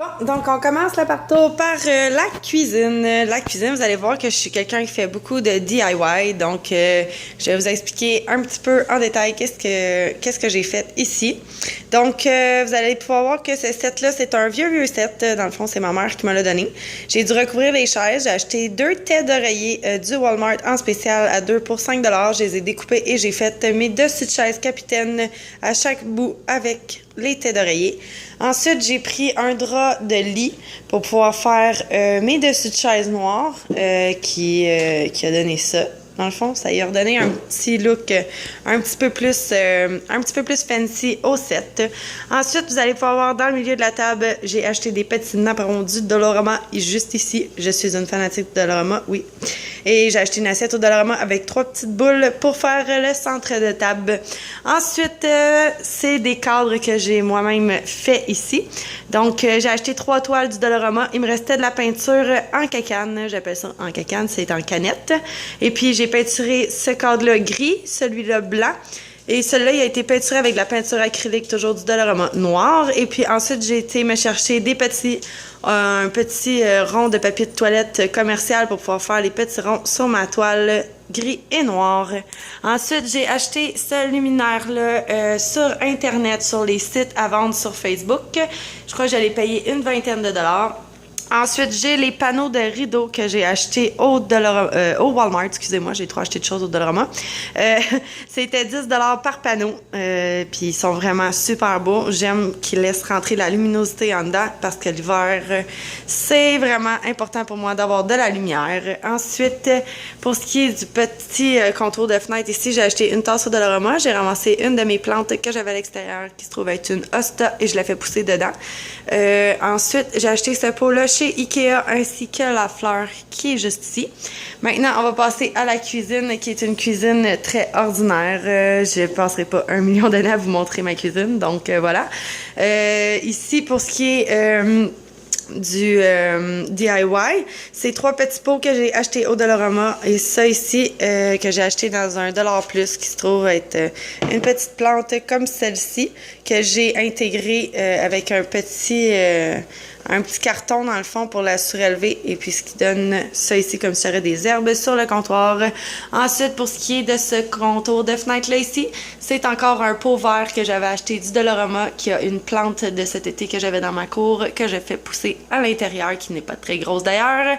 Bon, donc on commence le parcours par la cuisine. La cuisine, vous allez voir que je suis quelqu'un qui fait beaucoup de DIY, donc je vais vous expliquer un petit peu en détail qu'est-ce que j'ai fait ici. Donc vous allez pouvoir voir que ce set-là, c'est un vieux set. Dans le fond, c'est ma mère qui me l'a donné. J'ai dû recouvrir les chaises. J'ai acheté 2 têtes d'oreiller du Walmart en spécial à 2 pour 5 $. Je les ai découpées et j'ai fait mes dessus de chaises capitaine à chaque bout avec les têtes d'oreiller. Ensuite, j'ai pris un drap de lit pour pouvoir faire mes dessus de chaise noires qui a donné ça. Dans le fond, ça y a redonné un petit look un petit peu plus fancy au set. Ensuite, vous allez pouvoir voir dans le milieu de la table, j'ai acheté des petits napperons du Dollarama juste ici. Je suis une fanatique de Dollarama, oui. Et j'ai acheté une assiette au Dollarama avec 3 petites boules pour faire le centre de table. Ensuite, c'est des cadres que j'ai moi-même fait ici. Donc, j'ai acheté 3 toiles du Dollarama. Il me restait de la peinture en cacane. J'appelle ça en cacane, c'est en canette. Et puis, j'ai peinturé ce cadre-là gris, celui-là blanc. Et celui-là, il a été peinturé avec de la peinture acrylique, toujours du Dollarama noir. Et puis ensuite, j'ai été me chercher un petit rond de papier de toilette commercial pour pouvoir faire les petits ronds sur ma toile gris et noir. Ensuite, j'ai acheté ce luminaire-là sur Internet, sur les sites à vendre sur Facebook. Je crois que j'allais payer une vingtaine de $. Ensuite, j'ai les panneaux de rideaux que j'ai achetés au Walmart. Excusez-moi, j'ai trop acheté de choses au Dollarama. C'était 10 $ par panneau. Puis ils sont vraiment super beaux. J'aime qu'ils laissent rentrer la luminosité en dedans parce que l'hiver, c'est vraiment important pour moi d'avoir de la lumière. Ensuite, pour ce qui est du petit contour de fenêtre ici, j'ai acheté une tasse au Dollarama. J'ai ramassé une de mes plantes que j'avais à l'extérieur qui se trouve être une hosta et je la fais pousser dedans. Ensuite, j'ai acheté ce pot-là chez Ikea ainsi que la fleur qui est juste ici. Maintenant, on va passer à la cuisine qui est une cuisine très ordinaire. Je ne passerai pas 1 million d'années à vous montrer ma cuisine, donc voilà. Ici, pour ce qui est du DIY, c'est 3 petits pots que j'ai achetés au Dollarama et ça ici que j'ai acheté dans un $+ qui se trouve être une petite plante comme celle-ci que j'ai intégrée avec un petit carton dans le fond pour la surélever et puis ce qui donne ça ici comme si j'aurais des herbes sur le comptoir. Ensuite, pour ce qui est de ce contour de fenêtre là ici, c'est encore un pot vert que j'avais acheté du Dollarama qui a une plante de cet été que j'avais dans ma cour que je fais pousser à l'intérieur qui n'est pas très grosse d'ailleurs.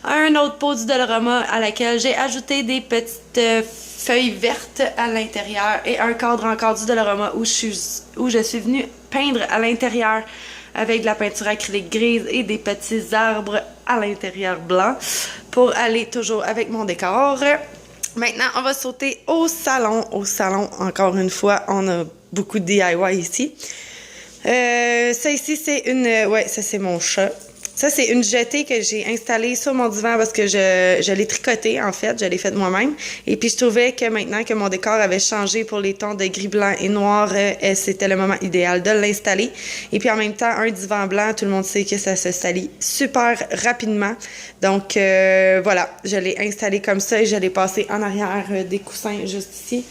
Un autre pot du Dollarama à laquelle j'ai ajouté des petites feuilles vertes à l'intérieur et un cadre encore du Dollarama où je suis venue peindre à l'intérieur avec de la peinture acrylique grise et des petits arbres à l'intérieur blanc pour aller toujours avec mon décor. Maintenant, on va sauter au salon. Au salon, encore une fois, on a beaucoup de DIY ici. Ça ici, c'est ça c'est mon chat. Ça, c'est une jetée que j'ai installée sur mon divan parce que je l'ai tricotée, en fait. Je l'ai faite moi-même. Et puis, je trouvais que maintenant que mon décor avait changé pour les tons de gris, blanc et noir, c'était le moment idéal de l'installer. Et puis, en même temps, un divan blanc, tout le monde sait que ça se salit super rapidement. Donc, voilà, je l'ai installé comme ça et je l'ai passé en arrière des coussins juste ici.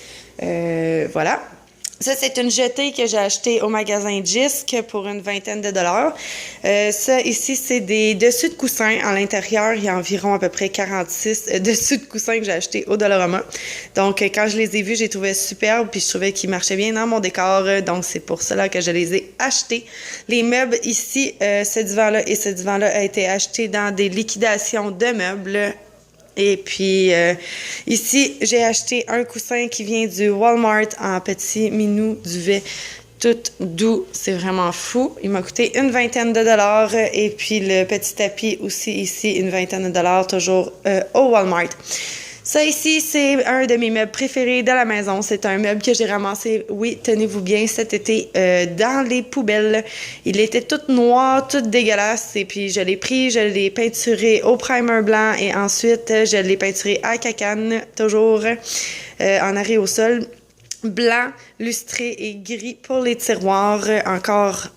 Voilà. Ça, c'est une jetée que j'ai achetée au magasin Jysk pour une vingtaine de $. Ça, ici, c'est des dessus de coussins. À l'intérieur, il y a environ à peu près 46 dessus de coussins que j'ai achetés au Dollarama. Donc, quand je les ai vus, j'ai trouvé superbes puis je trouvais qu'ils marchaient bien dans mon décor. Donc, c'est pour cela que je les ai achetés. Les meubles ici, ce divan-là et ce divan-là a été acheté dans des liquidations de meubles. Et puis, ici, j'ai acheté un coussin qui vient du Walmart en petit minou duvet tout doux. C'est vraiment fou. Il m'a coûté une vingtaine de $. Et puis, le petit tapis aussi ici, une vingtaine de $, toujours au Walmart. Ça ici, c'est un de mes meubles préférés de la maison. C'est un meuble que j'ai ramassé, oui, tenez-vous bien, cet été dans les poubelles. Il était tout noir, tout dégueulasse. Et puis, je l'ai pris, je l'ai peinturé au primer blanc et ensuite, je l'ai peinturé à cacane, toujours en arrêt au sol. Blanc, lustré et gris pour les tiroirs. Encore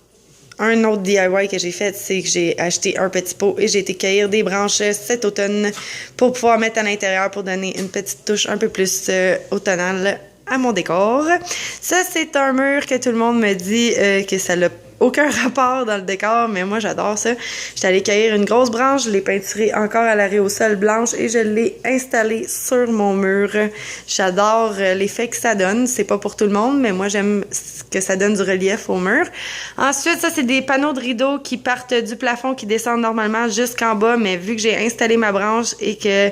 un autre DIY que j'ai fait, c'est que j'ai acheté un petit pot et j'ai été cueillir des branches cet automne pour pouvoir mettre à l'intérieur pour donner une petite touche un peu plus automnale à mon décor. Ça, c'est un mur que tout le monde me dit que ça l'a aucun rapport dans le décor, mais moi j'adore ça. J'étais allée cueillir une grosse branche, je l'ai peinturée encore à l'aréosol blanche et je l'ai installée sur mon mur. J'adore l'effet que ça donne. C'est pas pour tout le monde, mais moi j'aime que ça donne du relief au mur. Ensuite, ça c'est des panneaux de rideaux qui partent du plafond, qui descendent normalement jusqu'en bas, mais vu que j'ai installé ma branche et que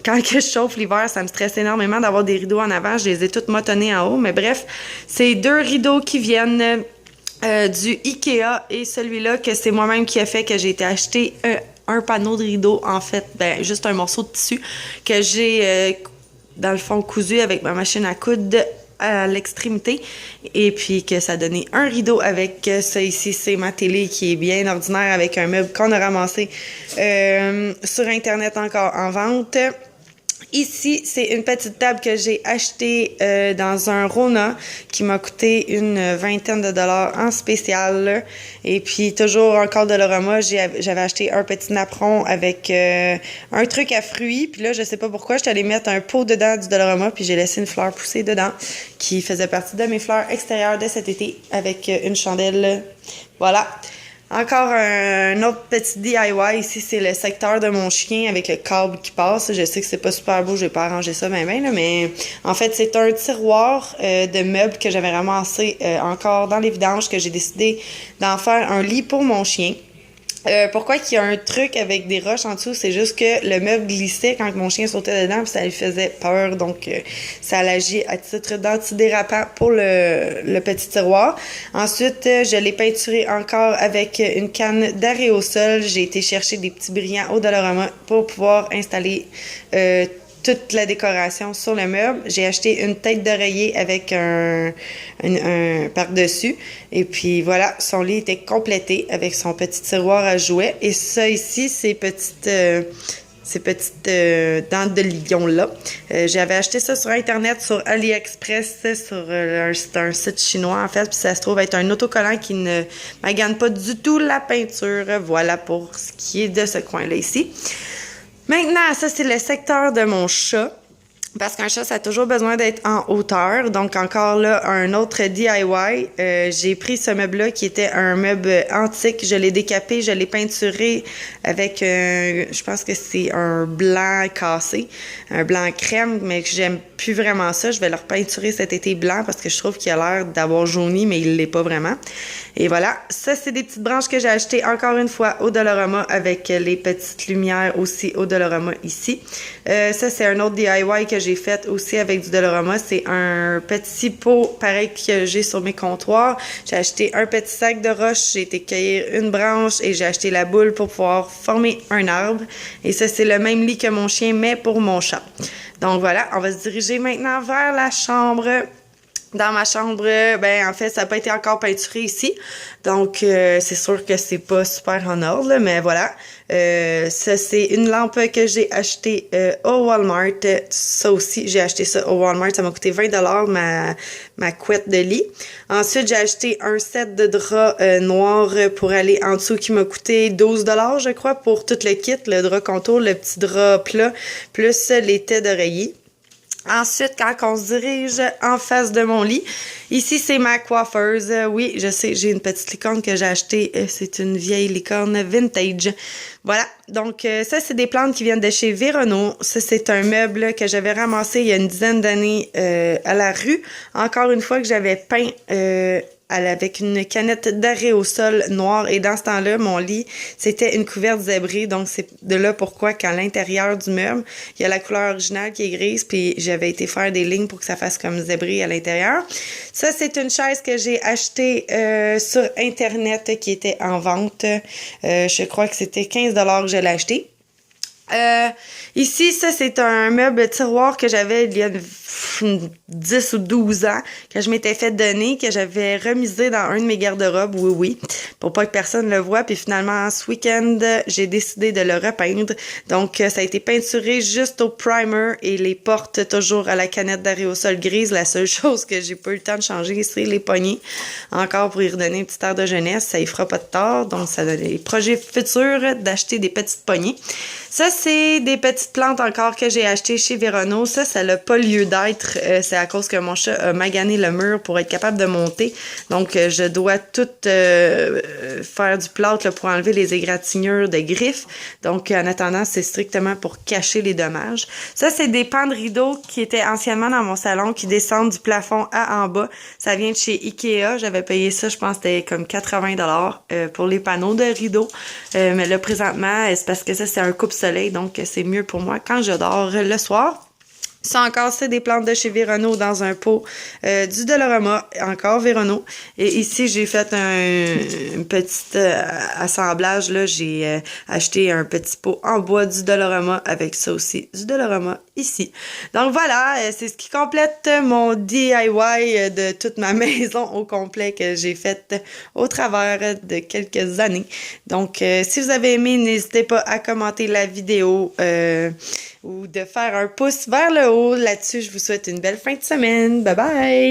quand que je chauffe l'hiver, ça me stresse énormément d'avoir des rideaux en avant, je les ai toutes motonnés en haut. Mais bref, c'est 2 rideaux qui viennent du Ikea et celui-là que c'est moi-même qui a fait, que j'ai été acheter un panneau de rideau, en fait, juste un morceau de tissu que j'ai dans le fond cousu avec ma machine à coudre à l'extrémité et puis que ça donnait un rideau avec ça ici, c'est ma télé qui est bien ordinaire avec un meuble qu'on a ramassé sur internet encore en vente. Ici, c'est une petite table que j'ai achetée dans un Rona qui m'a coûté une vingtaine de dollars en spécial. Et puis, toujours encore de l'Orama, j'avais acheté un petit napperon avec un truc à fruits. Puis là, je sais pas pourquoi, je suis allée mettre un pot dedans du Dollarama puis j'ai laissé une fleur pousser dedans qui faisait partie de mes fleurs extérieures de cet été avec une chandelle. Voilà. Encore un autre petit DIY. Ici, c'est le secteur de mon chien avec le câble qui passe. Je sais que c'est pas super beau, je vais pas arranger ça bien, là, mais en fait, c'est un tiroir de meubles que j'avais ramassé encore dans les vidanges, que j'ai décidé d'en faire un lit pour mon chien. Pourquoi qu'il y a un truc avec des roches en dessous, c'est juste que le meuble glissait quand mon chien sautait dedans, puis ça lui faisait peur, donc ça agit à titre d'antidérapant pour le petit tiroir. Ensuite, je l'ai peinturé encore avec une canne d'aréosol. J'ai été chercher des petits brillants au Dollarama pour pouvoir installer toute la décoration sur le meuble. J'ai acheté une tête d'oreiller avec un par-dessus. Et puis voilà, son lit était complété avec son petit tiroir à jouets. Et ça ici, ces petites dents de lion-là. J'avais acheté ça sur Internet, sur AliExpress, c'est un site chinois en fait, puis ça se trouve être un autocollant qui ne magane pas du tout la peinture. Voilà pour ce qui est de ce coin-là ici. Maintenant, ça, c'est le secteur de mon chat. Parce qu'un chat, ça a toujours besoin d'être en hauteur. Donc, encore là, un autre DIY. J'ai pris ce meuble-là qui était un meuble antique. Je l'ai décapé, je l'ai peinturé avec, je pense que c'est un blanc cassé, un blanc crème, mais que j'aime plus vraiment ça. Je vais le repeinturer cet été blanc parce que je trouve qu'il a l'air d'avoir jauni, mais il l'est pas vraiment. Et voilà, ça, c'est des petites branches que j'ai achetées encore une fois au Dollarama avec les petites lumières aussi au Dollarama ici. Ça, c'est un autre DIY que j'ai fait aussi avec du Dollarama. C'est un petit pot pareil que j'ai sur mes comptoirs. J'ai acheté un petit sac de roches, j'ai été cueillir une branche et j'ai acheté la boule pour pouvoir former un arbre. Et ça, c'est le même lit que mon chien, mais pour mon chat. Donc voilà, on va se diriger maintenant vers la chambre. Dans ma chambre, en fait, ça n'a pas été encore peinturé ici. Donc, c'est sûr que c'est pas super en ordre, là, mais voilà. Ça, c'est une lampe que j'ai achetée au Walmart. Ça aussi, j'ai acheté ça au Walmart. Ça m'a coûté 20$ ma couette de lit. Ensuite, j'ai acheté un set de draps noirs pour aller en dessous qui m'a coûté 12$, je crois, pour tout le kit. Le drap contour, le petit drap plat, plus les têtes d'oreiller. Ensuite, quand on se dirige en face de mon lit, ici, c'est ma coiffeuse. Oui, je sais, j'ai une petite licorne que j'ai achetée. C'est une vieille licorne vintage. Voilà. Donc, ça, c'est des plantes qui viennent de chez Vérono. Ça, c'est un meuble que j'avais ramassé il y a une dizaine d'années à la rue. Encore une fois que j'avais peint avec une canette d'aréosol noir. Et dans ce temps-là, mon lit, c'était une couverte zébrée. Donc, c'est de là pourquoi qu'à l'intérieur du meuble, il y a la couleur originale qui est grise. Puis, j'avais été faire des lignes pour que ça fasse comme zébré à l'intérieur. Ça, c'est une chaise que j'ai achetée sur Internet qui était en vente. Je crois que c'était 15$ que je l'ai acheté. Ici, ça, c'est un meuble tiroir que j'avais il y a 10 ou 12 ans, que je m'étais fait donner, que j'avais remisé dans un de mes garde-robes, oui, pour pas que personne le voie. Puis finalement, ce week-end, j'ai décidé de le repeindre. Donc, ça a été peinturé juste au primer et les portes toujours à la canette d'aréosol grise. La seule chose que j'ai pas eu le temps de changer, c'est les poignées. Encore pour y redonner un petit air de jeunesse, ça y fera pas de tort. Donc, ça donne des projets futurs d'acheter des petites poignées. Ça, c'est des petites plantes encore que j'ai achetées chez Verono. Ça n'a pas lieu d'être. C'est à cause que mon chat a magané le mur pour être capable de monter. Donc, je dois tout faire du plâtre là, pour enlever les égratignures de griffes. Donc, en attendant, c'est strictement pour cacher les dommages. Ça, c'est des pans de rideaux qui étaient anciennement dans mon salon, qui descendent du plafond à en bas. Ça vient de chez Ikea. J'avais payé ça, je pense, c'était comme 80$ pour les panneaux de rideaux. Mais là, présentement, c'est parce que ça, c'est un coupe-soleil, donc c'est mieux pour moi quand je dors le soir. Ça encore, c'est des plantes de chez Verono dans un pot, du Dolorama, encore Verono. Et ici, j'ai fait un petit assemblage, là. J'ai acheté un petit pot en bois du Dolorama avec ça aussi, du Dolorama ici. Donc voilà, c'est ce qui complète mon DIY de toute ma maison au complet que j'ai fait au travers de quelques années. Donc, si vous avez aimé, n'hésitez pas à commenter la vidéo, ou de faire un pouce vers le haut. Là-dessus, je vous souhaite une belle fin de semaine. Bye bye!